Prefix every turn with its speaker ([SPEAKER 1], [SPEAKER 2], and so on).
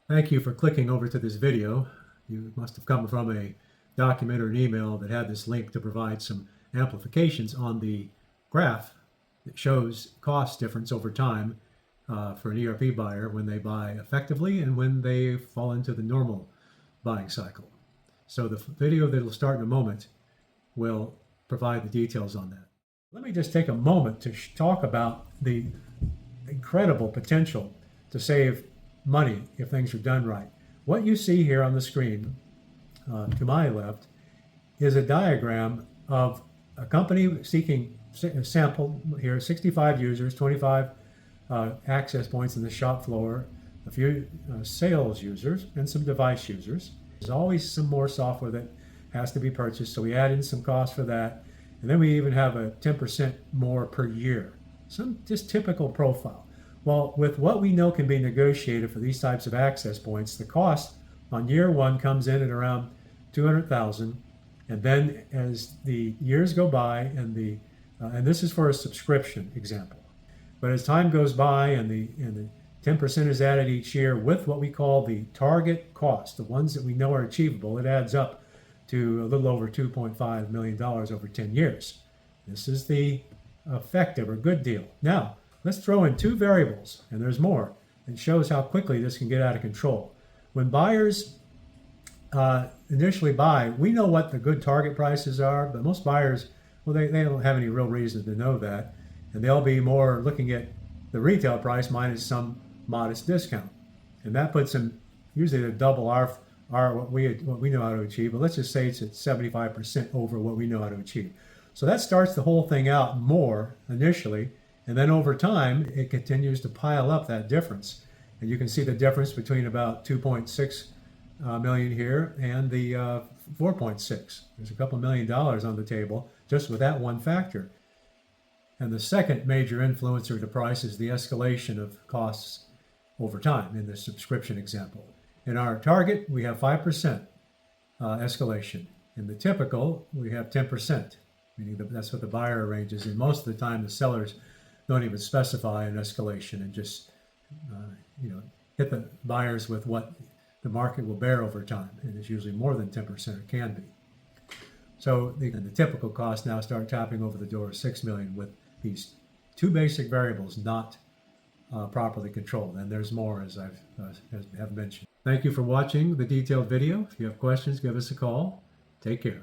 [SPEAKER 1] Thank you for clicking over to this video. You must have come from a document or an email that had this link to provide some amplifications on the graph that shows cost difference over time for an ERP buyer when they buy effectively and when they fall into the normal buying cycle. So the video that will start in a moment will provide the details on that. Let me just take a moment to talk about the incredible potential to save money if things are done right. What you see here on the screen to my left is a diagram of a company seeking a sample here, 65 users, 25 access points in the shop floor, a few sales users, and some device users. There's always some more software that has to be purchased, so we add in some cost for that. And then we even have a 10% more per year. Some just typical profile. Well, with what we know can be negotiated for these types of access points, the cost on year one comes in at around $200,000, and then as the years go by, and this is for a subscription example, but as time goes by and the 10% is added each year with what we call the target cost, the ones that we know are achievable, it adds up to a little over $2.5 million over 10 years. This is the effective or good deal. Now, let's throw in two variables, and there's more. It shows how quickly this can get out of control. When buyers initially buy, we know what the good target prices are, but most buyers, well, they don't have any real reason to know that, and they'll be more looking at the retail price minus some modest discount, and that puts them usually at double our what we know how to achieve. But let's just say it's at 75% over what we know how to achieve. So that starts the whole thing out more initially. And then over time, it continues to pile up that difference. And you can see the difference between about 2.6 million here and the 4.6. There's a couple $1 million on the table just with that one factor. And the second major influencer to price is the escalation of costs over time in the subscription example. In our target, we have 5% escalation. In the typical, we have 10%, meaning that's what the buyer arranges. And most of the time, the sellers don't even specify an escalation and just hit the buyers with what the market will bear over time, and it's usually more than 10%, or can be. So the typical costs now start tapping over the door of $6 million with these two basic variables not properly controlled, and there's more, as I have mentioned. Thank you for watching the detailed video. If you have questions, give us a call. Take care.